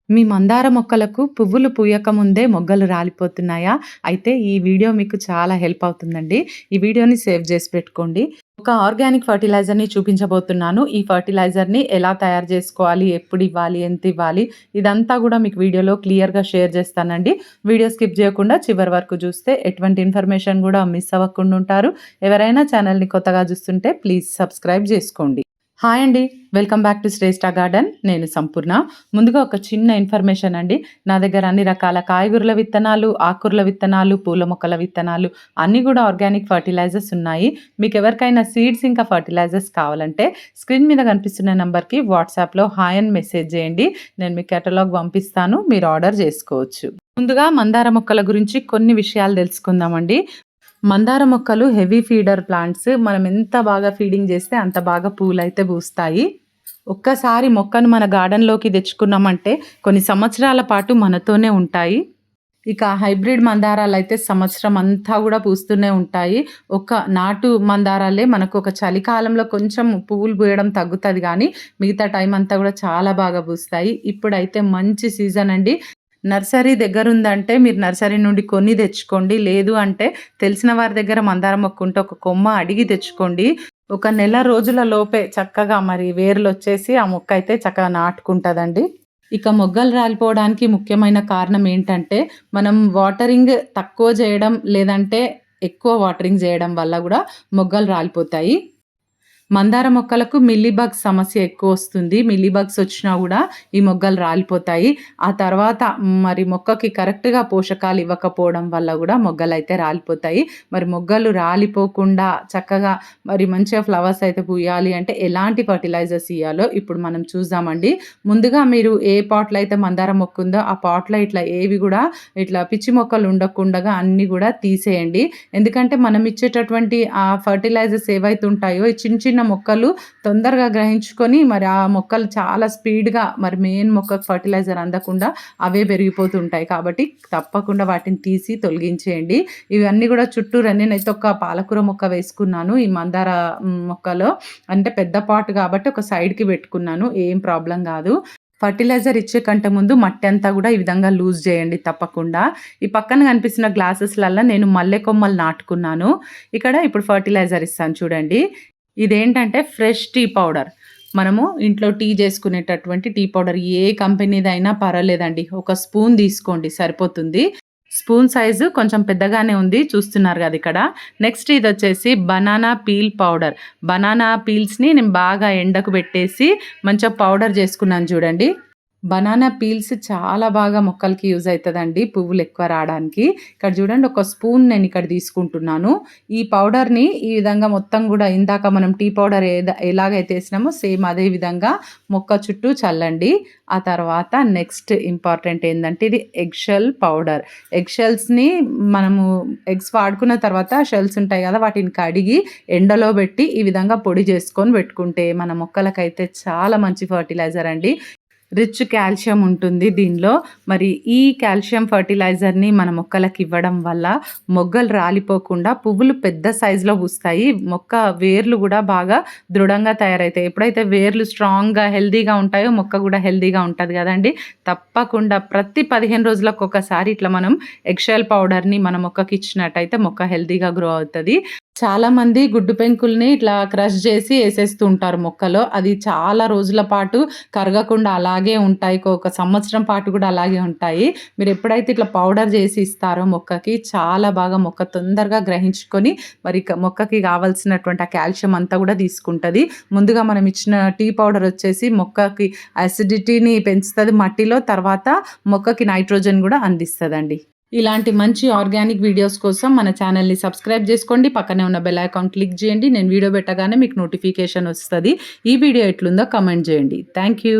మీ మందార మొక్కలకు పువ్వులు పూయక ముందే మొగ్గలు రాలిపోతున్నాయా? అయితే ఈ వీడియో మీకు చాలా హెల్ప్ అవుతుందండి. ఈ వీడియోని సేవ్ చేసి పెట్టుకోండి. ఒక ఆర్గానిక్ ఫర్టిలైజర్‌ని చూపించబోతున్నాను. ఈ ఫర్టిలైజర్‌ని ఎలా తయారు చేసుకోవాలి? ఎప్పుడు ఇవ్వాలి? ఎంత ఇవ్వాలి? ఇదంతా కూడా మీకు వీడియోలో క్లియర్‌గా షేర్ చేస్తానండి. వీడియో స్కిప్ చేయకుండా చివరి వరకు చూస్తే ఎటువంటి ఇన్ఫర్మేషన్ కూడా మిస్ అవ్వకుండా ఉంటారు. ఎవరైనా ఛానల్‌ని కొత్తగా చూస్తుంటే ప్లీజ్ సబ్స్క్రైబ్ చేసుకోండి. హాయ్ అండి. Welcome back to Shreshtha garden. నేను సంపూర్ణ. ముందుగా ఒక చిన్న ఇన్ఫర్మేషన్ అండి. నా దగ్గర అన్ని రకాల కాయగూరల విత్తనాలు, ఆకుకూరల విత్తనాలు, పూల మొక్కల విత్తనాలు అన్నీ కూడా ఆర్గానిక్ ఫర్టిలైజర్స్ ఉన్నాయి. మీకు ఎవరికైనా సీడ్స్ ఇంకా ఫర్టిలైజర్స్ కావాలంటే స్క్రీన్ మీద కనిపిస్తున్న నంబర్‌కి వాట్సాప్‌లో హాయ్ అని మెసేజ్ చేయండి. నేను మీకు కేటలాగ్ పంపిస్తాను. మీరు ఆర్డర్ చేసుకోవచ్చు. ముందుగా మందార మొక్కల గురించి కొన్ని విషయాలు తెలుసుకుందామండి. మందార మొక్కలు హెవీ ఫీడర్ ప్లాంట్స్. మనం ఎంత బాగా ఫీడింగ్ చేస్తే అంత బాగా పూలైతే పూస్తాయి. ఒక్కసారి మొక్కను మన గార్డెన్‌లోకి తెచ్చుకున్నామంటే కొన్ని సంవత్సరాల పాటు మనతోనే ఉంటాయి. ఇక హైబ్రిడ్ మందారాలైతే సంవత్సరం అంతా కూడా పూస్తూనే ఉంటాయి. ఒక నాటు మందారాలే మనకు ఒక చలికాలంలో కొంచెం పువ్వులు పూయడం తగ్గుతది గానీ, మిగతా టైం అంతా కూడా చాలా బాగా పూస్తాయి. ఇప్పుడైతే మంచి సీజన్ అండి. నర్సరీ దగ్గరుందంటే మీరు నర్సరీ నుండి కొని తెచ్చుకోండి. లేదు అంటే తెలిసిన వారి దగ్గర మందార మొక్క ఉంటే ఒక కొమ్మ అడిగి తెచ్చుకోండి. ఒక నెల రోజుల లోపే చక్కగా మరి వేర్లొచ్చేసి ఆ మొక్క అయితే చక్కగా నాటుకుంటదండి. ఇక మొగ్గలు రాలిపోవడానికి ముఖ్యమైన కారణం ఏంటంటే, మనం వాటరింగ్ తక్కువ చేయడం, లేదంటే ఎక్కువ వాటరింగ్ చేయడం వల్ల గూడా మొగ్గలు రాలిపోతాయి. మందార మొక్కలకు మిల్లీబగ్స్ సమస్య ఎక్కువొస్తుంది. మిల్లీబగ్స్ వచ్చినా గూడా ఈ మొగ్గలు రాలిపోతాయి. ఆ తర్వాత మరి మొక్కకి కరెక్ట్‌గా పోషకాలు ఇవ్వకపోవడం వల్ల గూడా మొగ్గలైతే రాలిపోతాయి. మరి మొగ్గలు రాలిపోకుండా చక్కగా మరి మంచిగా ఫ్లవర్స్ అయితే పూయాలి అంటే ఎలాంటి ఫర్టిలైజర్స్ ఇయ్యాలో ఇప్పుడు మనం చూద్దామండి. ముందుగా మీరు ఏ పాట్‌లో అయితే మందార మొక్క ఉందో ఆ పాట్‌లో ఇట్లా ఏవి గూడా ఇట్లా పిచ్చి మొక్కలు ఉండకుండగా అన్నీ గూడా తీసేయండి. ఎందుకంటే మనం ఇచ్చేటటువంటి ఆ ఫర్టిలైజర్స్ ఏవైతే ఉంటాయో ఈ చిన్న చిన్న మొక్కలు తొందరగా గ్రహించుకొని మరి ఆ మొక్కలు చాలా స్పీడ్‌గా మరి మెయిన్ మొక్కకు ఫర్టిలైజర్ అందకుండా అవే పెరిగిపోతుంటాయి. కాబట్టి తప్పకుండా వాటిని తీసి తొలగించేయండి. ఇవన్నీ కూడా చుట్టూరా నేనైతే ఒక పాలకూర మొక్క వేసుకున్నాను. ఈ మందార మొక్కలో అంటే పెద్ద పాట్ కాబట్టి ఒక సైడ్‌కి పెట్టుకున్నాను. ఏం ప్రాబ్లమ్ గాదు. ఫర్టిలైజర్ ఇచ్చే కంటే ముందు మట్టి అంతా కూడా ఈ విధంగా లూజ్ చేయండి తప్పకుండా. ఈ పక్కన కనిపిస్తున్న గ్లాసెస్‌లల్ల నేను మల్లె కొమ్మలు నాటుకున్నాను. ఇక్కడ ఇప్పుడు ఫర్టిలైజర్ ఇస్తాను చూడండి. ఇదేంటంటే ఫ్రెష్ టీ పౌడర్. మనము ఇంట్లో టీ చేసుకునేటటువంటి టీ పౌడర్ ఏ కంపెనీదైనా పర్వాలేదండి. ఒక స్పూన్ తీసుకోండి సరిపోతుంది. స్పూన్ సైజు కొంచెం పెద్దగానే ఉంది. చూస్తున్నారు గదా ఇక్కడ. నెక్స్ట్ ఇదొచ్చేసి బనానా పీల్ పౌడర్. బనానా పీల్స్‌ని నేను బాగా ఎండకు పెట్టేసి మంచిగా పౌడర్ చేసుకున్నాను చూడండి. బనానా పీల్స్ చాలా బాగా మొక్కలకి యూజ్ అయితదండి. పువ్వులు ఎక్కువ రాడానికి. ఇక్కడ చూడండి ఒక స్పూన్ నేను ఇక్కడ తీసుకుంటున్నాను. ఈ పౌడర్‌ని ఈ విధంగా మొత్తం గూడా ఇందాక మనం టీ పౌడర్ ఎలాగైతే ఏసినామో సేమ్ అదే విధంగా మొక్క చుట్టూ చల్లండి. ఆ తర్వాత నెక్స్ట్ ఇంపార్టెంట్ ఏందంటే ఇది ఎగ్ షెల్ పౌడర్. ఎగ్ షెల్స్‌ని మనము ఎగ్స్ వాడుకున్న తర్వాత షెల్స్ ఉంటాయి గదా! వాటిని కడిగి ఎండలో బెట్టి ఈ విధంగా పొడి చేసుకొని పెట్టుకుంటే మన మొక్కలకైతే చాలా మంచి ఫర్టిలైజర్ అండి. రిచ్ కాల్షియం ఉంటుంది దీనిలో. మరి ఈ కాల్షియం ఫర్టిలైజర్‌ని మన మొక్కలకి ఇవ్వడం వల్ల మొగ్గలు రాలిపోకుండా పువ్వులు పెద్ద సైజులో పూస్తాయి. మొక్క వేర్లు గూడా బాగా దృఢంగా తయారైతాయి. ఎప్పుడైతే వేర్లు స్ట్రాంగ్‌గా, హెల్తీగా ఉంటాయో మొక్క గూడా హెల్తీగా ఉంటది గదండీ! తప్పకుండా ప్రతి 15 రోజులకొకసారి ఇట్లా మనం ఎగ్ షెల్ పౌడర్‌ని మన మొక్కకి ఇచ్చినట్టయితే మొక్క హెల్తీగా గ్రో అవుతది. చాలామంది గుడ్డు పెంకుల్ని ఇట్లా క్రష్ చేసి ఏసేస్తూ ఉంటారు మొక్కలో. అది చాలా రోజుల పాటు కరగకుండా అలాగే ఉంటాయి. ఒక సంవత్సరం పాటు కూడా అలాగే ఉంటాయి. మీరెప్పుడైతే ఇట్లా పౌడర్ చేసి ఇస్తారో మొక్కకి చాలా బాగా మొక్క తొందరగా గ్రహించుకొని మరి మొక్కకి కావాల్సినటువంటి ఆ కాల్షియం అంతా కూడా తీసుకుంటది. ముందుగా మనం ఇచ్చిన టీ పౌడర్ వచ్చేసి మొక్కకి అసిడిటీని పెంచుతది మట్టిలో. తర్వాత మొక్కకి నైట్రోజన్ కూడా అందిస్తదండి. ఇలాంటి మంచి ఆర్గానిక్ వీడియోస్ కోసం మన ఛానల్‌ని సబ్స్క్రైబ్ చేసుకోండి. పక్కనే ఉన్న బెల్ ఐకాన్ క్లిక్ చేయండి. నేను వీడియో పెట్టగానే మీకు నోటిఫికేషన్ వస్తది. ఈ వీడియో ఎట్లుందో కామెంట్ చేయండి. Thank you.